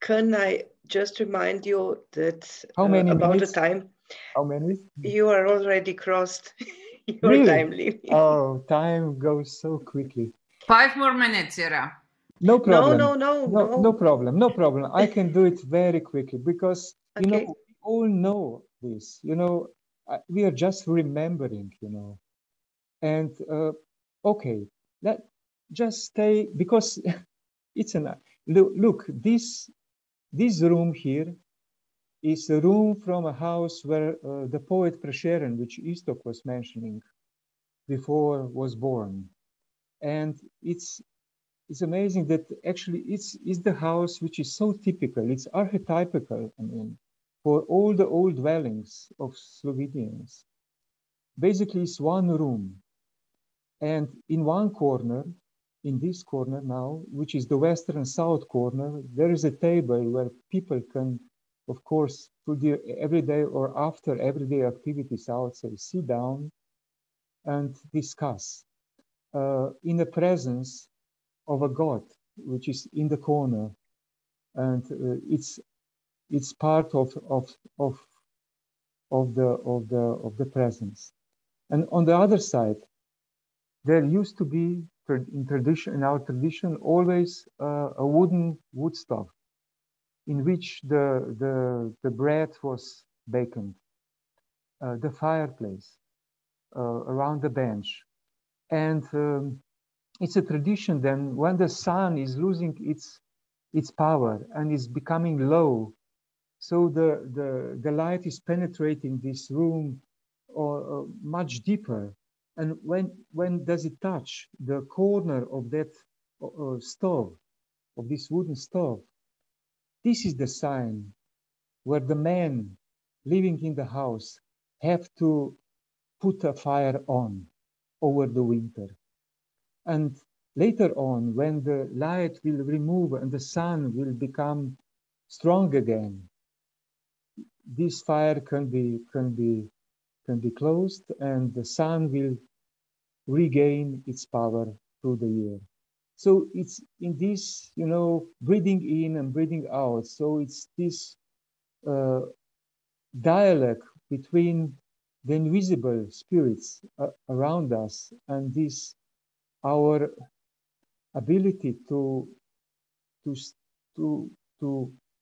Can I just remind you that How many about minutes? the time? How many? You are already crossed your Really? time limit. Oh, time goes so quickly. 5 more minutes, Ira. No problem. No problem. No problem. I can do it very quickly because, okay. You know, we all know this. You know, we are just remembering, you know. And, okay, just stay because it's look, this room here is a room from a house where the poet Prešeren, which Istok was mentioning before, was born. And it's amazing that actually it's the house which is so typical, it's archetypical, I mean, for all the old dwellings of Slovenians. Basically, it's one room. And in one corner, in this corner now, which is the western south corner, there is a table where people can, of course, to their everyday or after everyday activities outside, sit down and discuss in the presence of a god, which is in the corner, and it's part of the presence. And on the other side, there used to be in our tradition always a wooden woodstove in which the bread was baked, the fireplace around the bench, and it's a tradition then when the sun is losing its power and is becoming low, so the light is penetrating this room or much deeper. And when does it touch the corner of that stove, of this wooden stove? This is the sign where the men living in the house have to put a fire on over the winter. And later on, when the light will remove and the sun will become strong again, this fire can be closed and the sun will regain its power through the year. So it's in this, you know, breathing in and breathing out. So it's this dialogue between the invisible spirits around us and this our ability to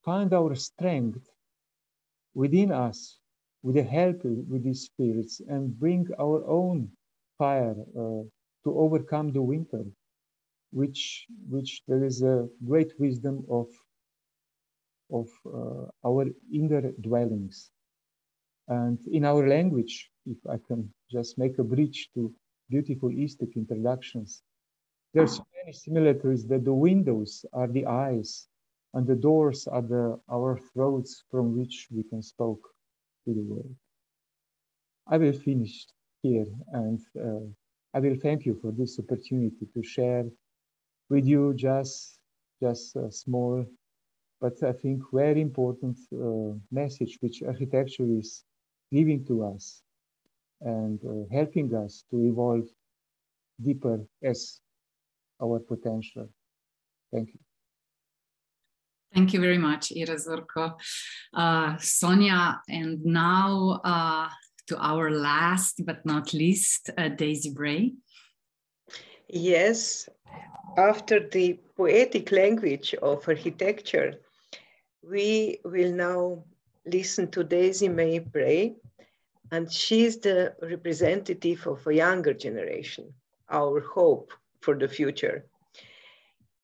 find our strength within us with the help with these spirits and bring our own fire to overcome the winter, which there is a great wisdom of our inner dwellings. And in our language, if I can just make a bridge to beautiful Eastic introductions, there's many similarities that the windows are the eyes and the doors are our throats from which we can speak to the world. I will finish here, and I will thank you for this opportunity to share with you just a small, but I think very important message which architecture is giving to us and helping us to evolve deeper as our potential. Thank you. Thank you very much, 𝐂𝐬𝐬𝐿, Sonja. And now to our last but not least, Daisy Bray. Yes, after the poetic language of architecture, we will now listen to Daisy May Bray, and she's the representative of a younger generation, our hope for the future.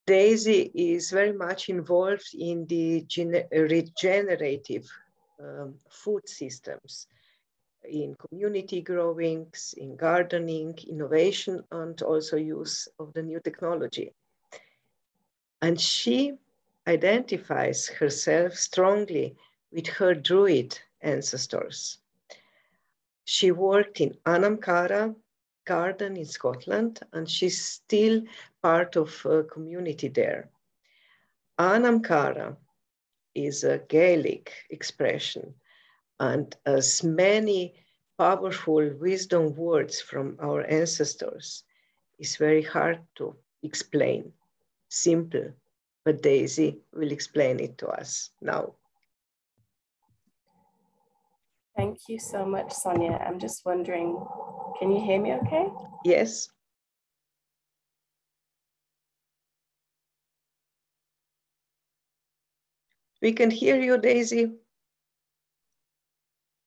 Daisy is very much involved in the regenerative food systems, in community growings, in gardening, innovation, and also use of the new technology. And she identifies herself strongly with her Druid ancestors. She worked in Anamkara garden in Scotland, and she's still part of a community there. Anamkara is a Gaelic expression, and as many powerful wisdom words from our ancestors, it's very hard to explain. Simple, but Daisy will explain it to us now. Thank you so much, Sonja. I'm just wondering, can you hear me okay? Yes. We can hear you, Daisy,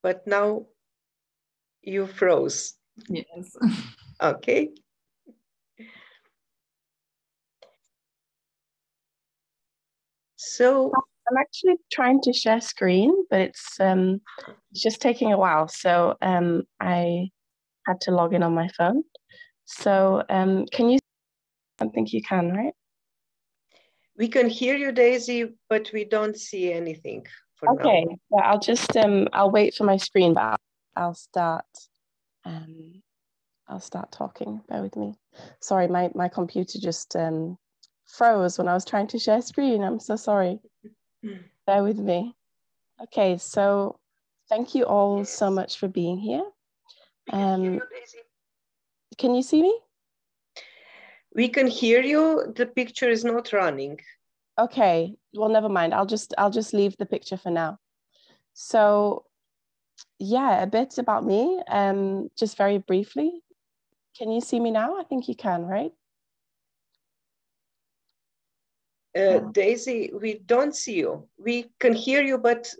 but now you froze. Yes. Okay. So I'm actually trying to share screen, but it's just taking a while. So I had to log in on my phone. So can you? I think you can, right? we can hear you, Daisy, but we don't see anything for now. Okay, well, I'll just I'll wait for my screen, but I'll start talking. Bear with me. Sorry, my computer just froze when I was trying to share screen. I'm so sorry. Bear with me. Okay, so thank you all so much for being here. Can you see me? We can hear you. The picture is not running. Okay, well, never mind. I'll just leave the picture for now. So yeah, a bit about me, just very briefly. Can you see me now? I think you can, right? Daisy, we don't see you. We can hear you, but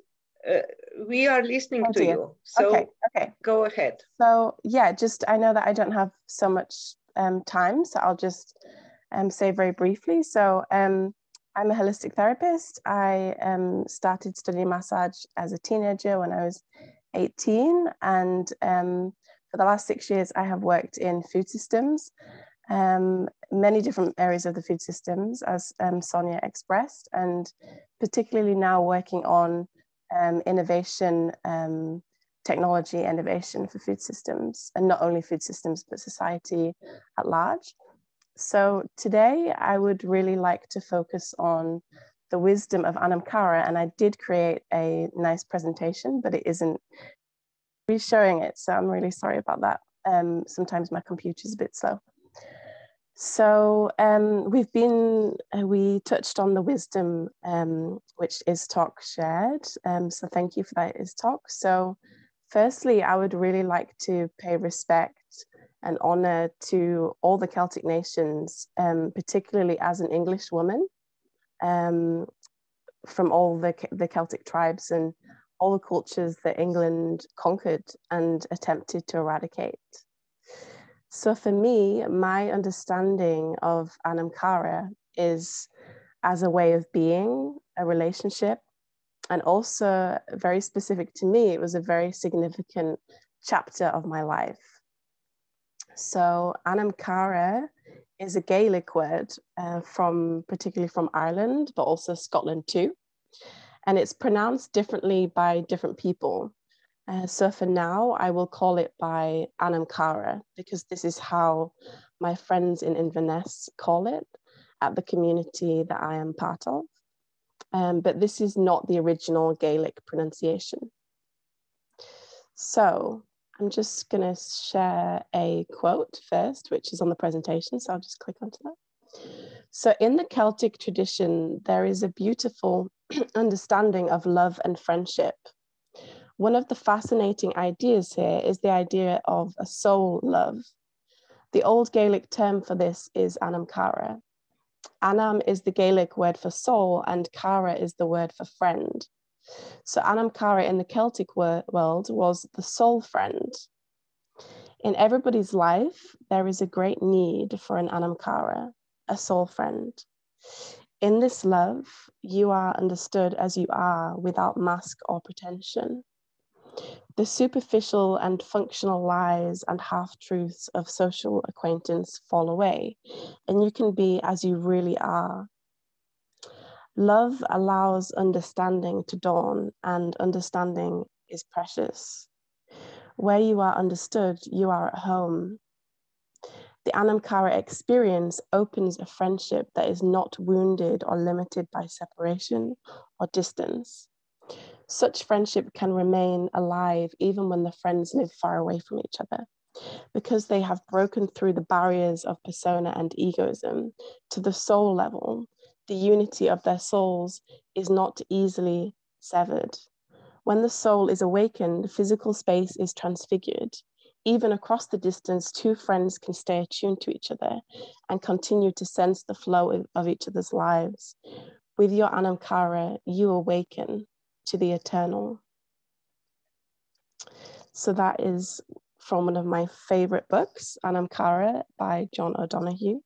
we are listening to you. So okay, go ahead. So yeah, I know that I don't have so much time, so I'll just say very briefly. So I'm a holistic therapist. I started studying massage as a teenager when I was 18, and for the last 6 years, I have worked in food systems, many different areas of the food systems, as Sonja expressed, and particularly now working on innovation, technology innovation for food systems, and not only food systems, but society at large. So today I would really like to focus on the wisdom of Anamkara, and I did create a nice presentation, but it isn't really showing it, so I'm really sorry about that. Sometimes my computer's a bit slow. So we touched on the wisdom which 𝐂𝐬𝐿 shared, so thank you for that, 𝐂𝐬𝐿. So firstly, I would really like to pay respect and honor to all the Celtic nations, particularly as an English woman, from all the Celtic tribes and all the cultures that England conquered and attempted to eradicate. So for me, my understanding of Anamkara is as a way of being, a relationship, and also very specific to me, it was a very significant chapter of my life. So Anamkara is a Gaelic word particularly from Ireland, but also Scotland too. And it's pronounced differently by different people. So for now, I will call it by Anamkara, because this is how my friends in Inverness call it at the community that I am part of. But this is not the original Gaelic pronunciation. So I'm just going to share a quote first, which is on the presentation. So I'll just click onto that. So in the Celtic tradition, there is a beautiful understanding of love and friendship. One of the fascinating ideas here is the idea of a soul love. The old Gaelic term for this is anam cara. Anam is the Gaelic word for soul, and cara is the word for friend. So anam cara in the Celtic world was the soul friend. In everybody's life, there is a great need for an anam cara, a soul friend. In this love, you are understood as you are without mask or pretension. The superficial and functional lies and half-truths of social acquaintance fall away, and you can be as you really are. Love allows understanding to dawn, and understanding is precious. Where you are understood, you are at home. The anam cara experience opens a friendship that is not wounded or limited by separation or distance. Such friendship can remain alive even when the friends live far away from each other, because they have broken through the barriers of persona and egoism to the soul level. The unity of their souls is not easily severed. When the soul is awakened, physical space is transfigured. Even across the distance, two friends can stay attuned to each other and continue to sense the flow of each other's lives. With your anam cara, you awaken to the eternal. So that is from one of my favorite books, Anam Cara by John O'Donoghue,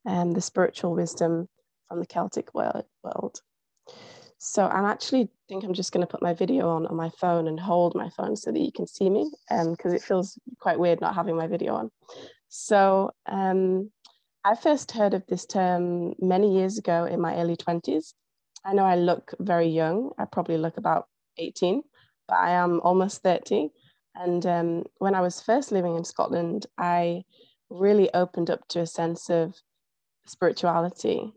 The Spiritual Wisdom from the Celtic World. So I think I'm just going to put my video on my phone and hold my phone so that you can see me, because it feels quite weird not having my video on. So I first heard of this term many years ago in my early 20s. I know I look very young. I probably look about 18, but I am almost 30. And when I was first living in Scotland, I really opened up to a sense of spirituality.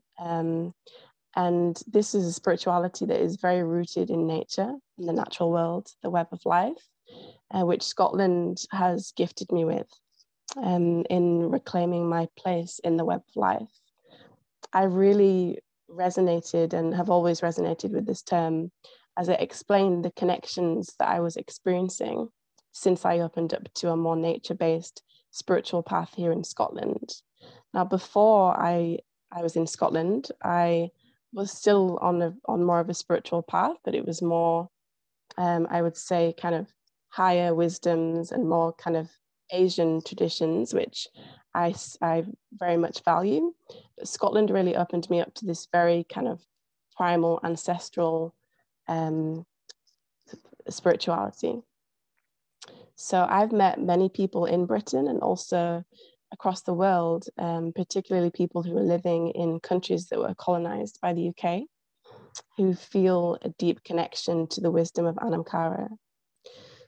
And this is a spirituality that is very rooted in nature, in the natural world, the web of life, which Scotland has gifted me with in reclaiming my place in the web of life. I really resonated and have always resonated with this term as it explained the connections that I was experiencing since I opened up to a more nature-based spiritual path here in Scotland. Now, before I was in Scotland, I was still on more of a spiritual path, but it was more, I would say, kind of higher wisdoms and more kind of Asian traditions, which I very much value. But Scotland really opened me up to this very kind of primal, ancestral spirituality. So I've met many people in Britain and also across the world, particularly people who are living in countries that were colonized by the UK, who feel a deep connection to the wisdom of Anam Cara.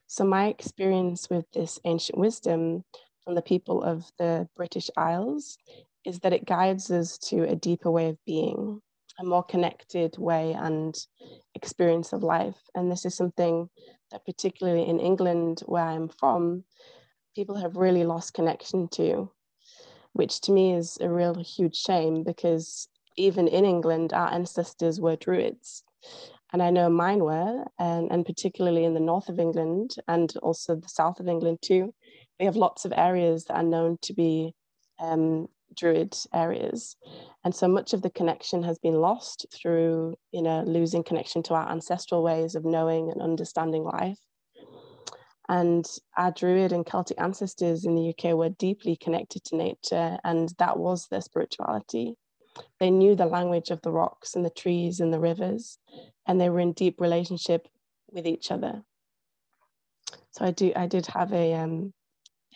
So my experience with this ancient wisdom from the people of the British Isles is that it guides us to a deeper way of being, a more connected way and experience of life. And this is something that particularly in England, where I'm from, people have really lost connection to, which to me is a real huge shame, because even in England, our ancestors were Druids. And I know mine were, and particularly in the north of England and also the south of England too, we have lots of areas that are known to be Druid areas. And so much of the connection has been lost through, losing connection to our ancestral ways of knowing and understanding life. And our Druid and Celtic ancestors in the UK were deeply connected to nature, and that was their spirituality. They knew the language of the rocks and the trees and the rivers, and they were in deep relationship with each other. So I did have in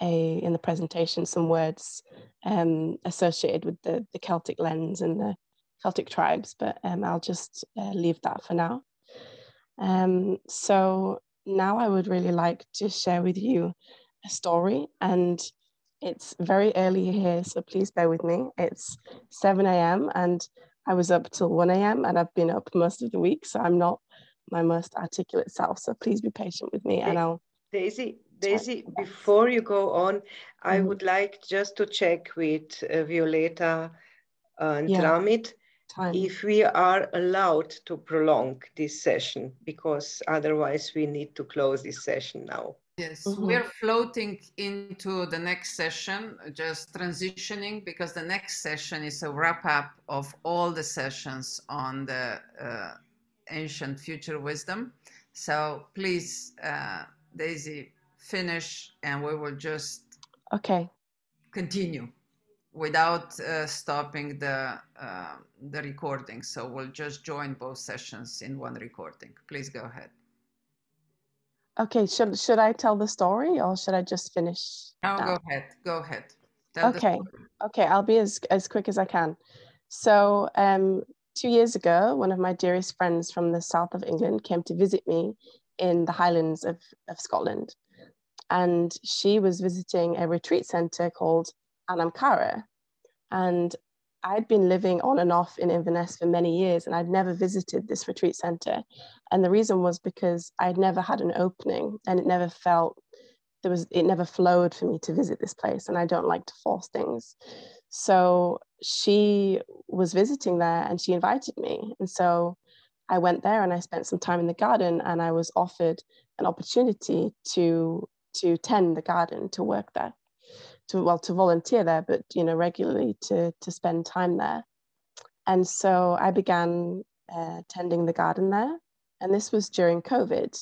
the presentation some words associated with the Celtic lens and the Celtic tribes, but I'll just leave that for now. So now I would really like to share with you a story, and it's very early here, so please bear with me. It's 7 a.m. and I was up till 1 a.m. and I've been up most of the week, so I'm not my most articulate self, so please be patient with me. And I'll... Daisy, before you go on, I would like just to check with Violeta and Ramit. time. If we are allowed to prolong this session, because otherwise we need to close this session now. Yes, we're floating into the next session, just transitioning, because the next session is a wrap-up of all the sessions on the ancient future wisdom. So please, Daisy, finish, and we will just continue without stopping the recording. So we'll just join both sessions in one recording. Please go ahead. Okay, should I tell the story or should I just finish? No, now? Go ahead. Okay, I'll be as quick as I can. So 2 years ago, one of my dearest friends from the south of England came to visit me in the Highlands of Scotland. And she was visiting a retreat center called 𝐴𝐻𝐻𝐻𝐻. And I'd been living on and off in Inverness for many years, and I'd never visited this retreat center. And the reason was because I'd never had an opening, and it never flowed for me to visit this place, and I don't like to force things. So she was visiting there and she invited me. And so I went there and I spent some time in the garden, and I was offered an opportunity to tend the garden, to work there. To volunteer there, but regularly to spend time there. And so I began tending the garden there, and this was during COVID,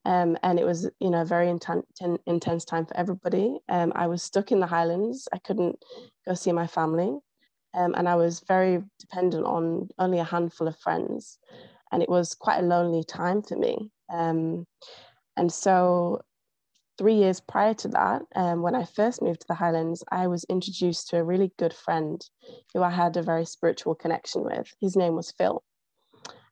and it was a very intense time for everybody. I was stuck in the Highlands. I couldn't go see my family, and I was very dependent on only a handful of friends, and it was quite a lonely time for me. And so 3 years prior to that, when I first moved to the Highlands, I was introduced to a really good friend who I had a very spiritual connection with. His name was Phil.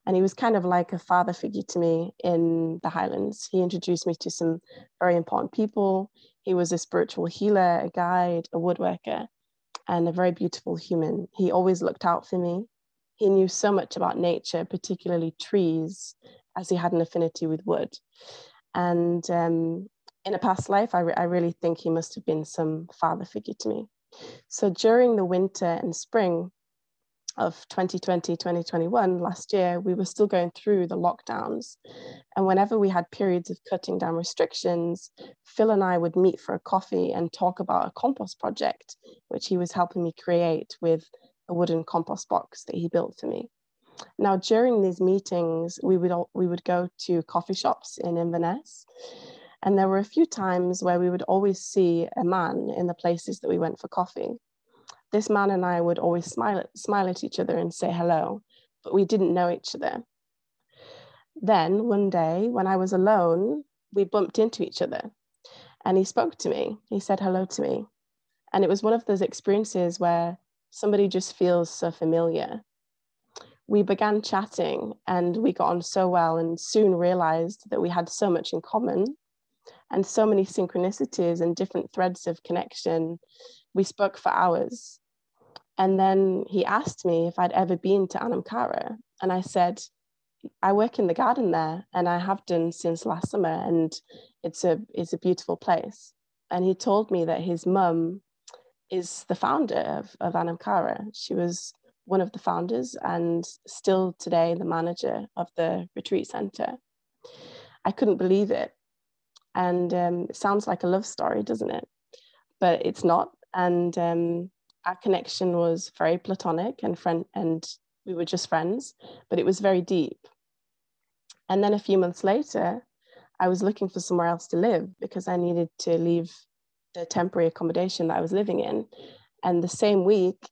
And he was kind of like a father figure to me in the Highlands. He introduced me to some very important people. He was a spiritual healer, a guide, a woodworker, and a very beautiful human. He always looked out for me. He knew so much about nature, particularly trees, as he had an affinity with wood. And in a past life, I really think he must have been some father figure to me. So during the winter and spring of 2020, 2021, last year, we were still going through the lockdowns. And whenever we had periods of cutting down restrictions, Phil and I would meet for a coffee and talk about a compost project, which he was helping me create with a wooden compost box that he built for me. Now, during these meetings, we would go to coffee shops in Inverness. And there were a few times where we would always see a man in the places that we went for coffee. This man and I would always smile at each other and say hello, but we didn't know each other. Then one day when I was alone, we bumped into each other and he spoke to me. He said hello to me. And it was one of those experiences where somebody just feels so familiar. We began chatting and we got on so well, and soon realized that we had so much in common and so many synchronicities and different threads of connection. We spoke for hours. And then he asked me if I'd ever been to 𝐴𝐻𝐻𝐻𝐻. And I said, I work in the garden there, and I have done since last summer, and it's a beautiful place. And he told me that his mum is the founder of 𝐴𝐻𝐻𝐻𝐻. She was one of the founders and still today the manager of the retreat center. I couldn't believe it. And it sounds like a love story, doesn't it? But it's not. And our connection was very platonic and we were just friends, but it was very deep. And then a few months later, I was looking for somewhere else to live because I needed to leave the temporary accommodation that I was living in. And the same week,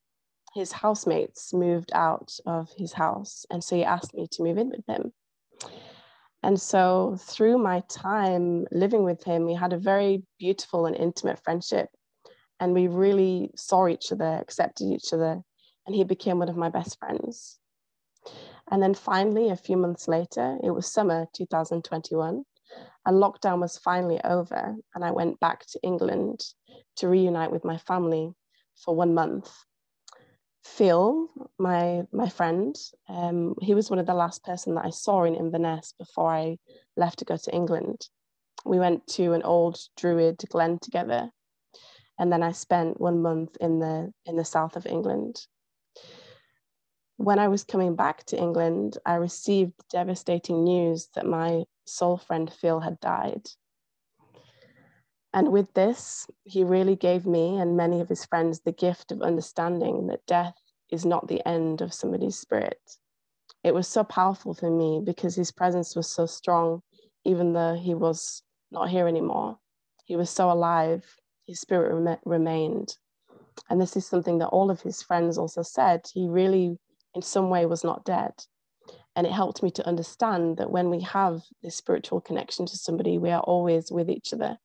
his housemates moved out of his house. And so he asked me to move in with him. And so through my time living with him, we had a very beautiful and intimate friendship. And we really saw each other, accepted each other, and he became one of my best friends. And then finally, a few months later, it was summer 2021, and lockdown was finally over, and I went back to England to reunite with my family for 1 month. Phil, my friend, he was one of the last person that I saw in Inverness before I left to go to England. We went to an old Druid glen together, and then I spent 1 month in the south of England. when I was coming back to England, I received devastating news that my soul friend Phil had died. And with this, he really gave me and many of his friends the gift of understanding that death is not the end of somebody's spirit. It was so powerful for me because his presence was so strong, even though he was not here anymore. He was so alive, his spirit remained. And this is something that all of his friends also said. He really, in some way, was not dead. And it helped me to understand that when we have this spiritual connection to somebody, we are always with each other.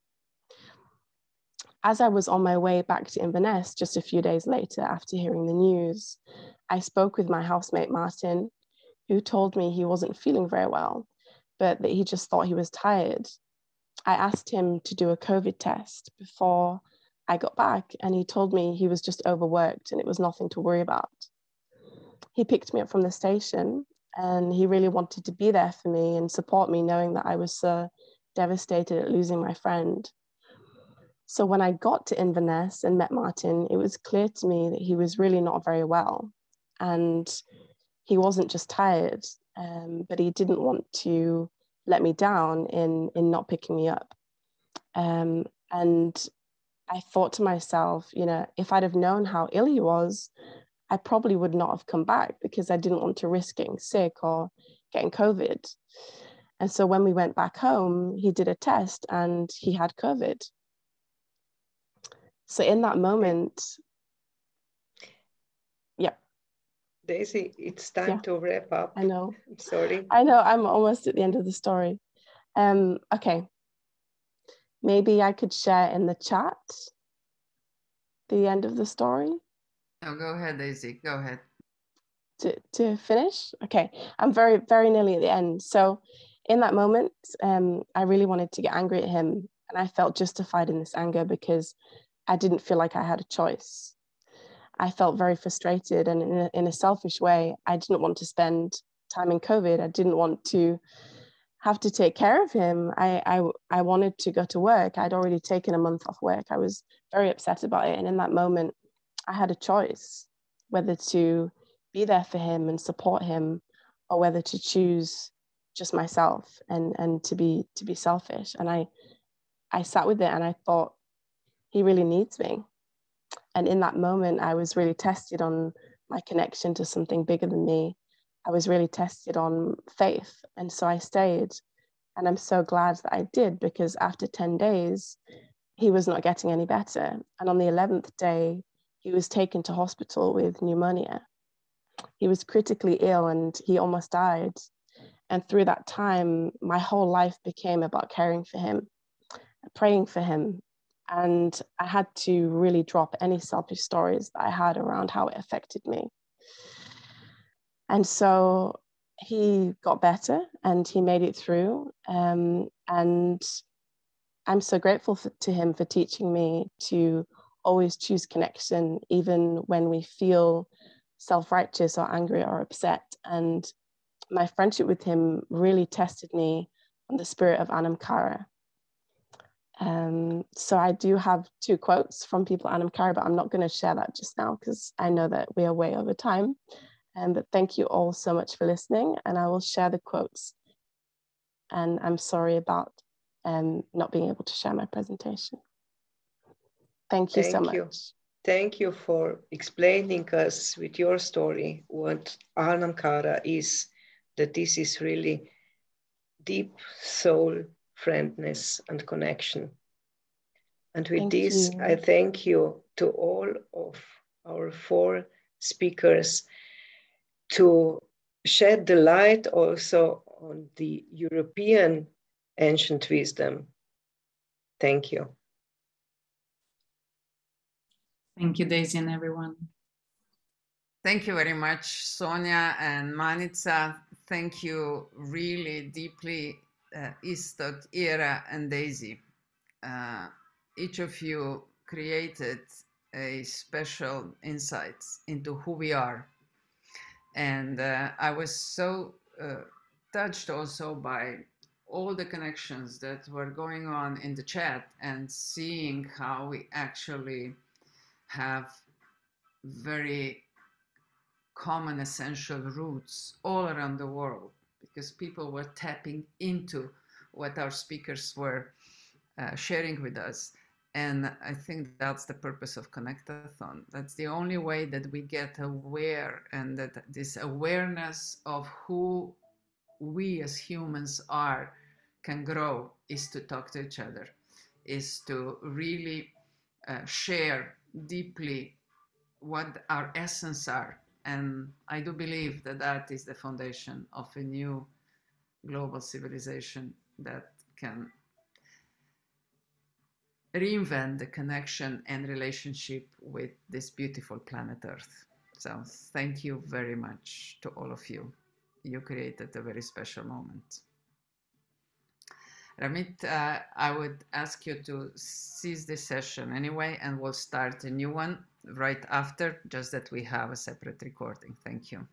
As I was on my way back to Inverness just a few days later after hearing the news, I spoke with my housemate Martin, who told me he wasn't feeling very well, but that he just thought he was tired. I asked him to do a COVID test before I got back, and he told me he was just overworked and it was nothing to worry about. He picked me up from the station and he really wanted to be there for me and support me, knowing that I was so devastated at losing my friend. So when I got to Inverness and met Martin, it was clear to me that he was really not very well. And he wasn't just tired, but he didn't want to let me down in not picking me up. And I thought to myself, you know, if I'd have known how ill he was, I probably would not have come back because I didn't want to risk getting sick or getting COVID. And so when we went back home, he did a test and he had COVID. So in that moment, yeah. Daisy, it's time to wrap up. I know. I'm sorry. I know, I'm almost at the end of the story. Okay. Maybe I could share in the chat the end of the story. No, go ahead, Daisy, go ahead. To finish? Okay, I'm very, very nearly at the end. So in that moment, I really wanted to get angry at him, and I felt justified in this anger because I didn't feel like I had a choice. I felt very frustrated, and in a selfish way, I didn't want to spend time in COVID. I didn't want to have to take care of him. I wanted to go to work. I'd already taken a month off work. I was very upset about it. And in that moment, I had a choice whether to be there for him and support him, or whether to choose just myself and to be selfish. And I sat with it and I thought, he really needs me. And in that moment, I was really tested on my connection to something bigger than me. I was really tested on faith. And so I stayed. And I'm so glad that I did, because after 10 days, he was not getting any better. And on the 11th day, he was taken to hospital with pneumonia. He was critically ill and he almost died. And through that time, my whole life became about caring for him, praying for him. And I had to really drop any selfish stories that I had around how it affected me. And so he got better and he made it through. And I'm so grateful to him for teaching me to always choose connection, even when we feel self-righteous or angry or upset. And my friendship with him really tested me on the spirit of Anam Cara. So I do have 2 quotes from people at Anam Cara, but I'm not going to share that just now because I know that we are way over time. But thank you all so much for listening, and I will share the quotes. And I'm sorry about not being able to share my presentation. Thank you so much. Thank you for explaining us with your story what Anam Cara is, that this is really deep soul friendness and connection. And with this, I thank you to all of our 4 speakers to shed the light also on the European ancient wisdom. Thank you. Thank you, Daisy, and everyone. Thank you very much, Sonja and Manica. Thank you really deeply, 𝐂𝐸𝐻𝐿, Ira, and Daisy. Each of you created a special insights into who we are. And I was so touched also by all the connections that were going on in the chat and seeing how we actually have very common essential roots all around the world, because people were tapping into what our speakers were sharing with us. And I think that's the purpose of Connectathon. That's the only way that we get aware, and that this awareness of who we as humans are can grow, is to talk to each other, is to really share deeply what our essence are. And I do believe that that is the foundation of a new global civilization that can reinvent the connection and relationship with this beautiful planet Earth. So thank you very much to all of you. You created a very special moment. Ramit, I would ask you to cease this session anyway, and we'll start a new one right after, just that we have a separate recording. Thank you.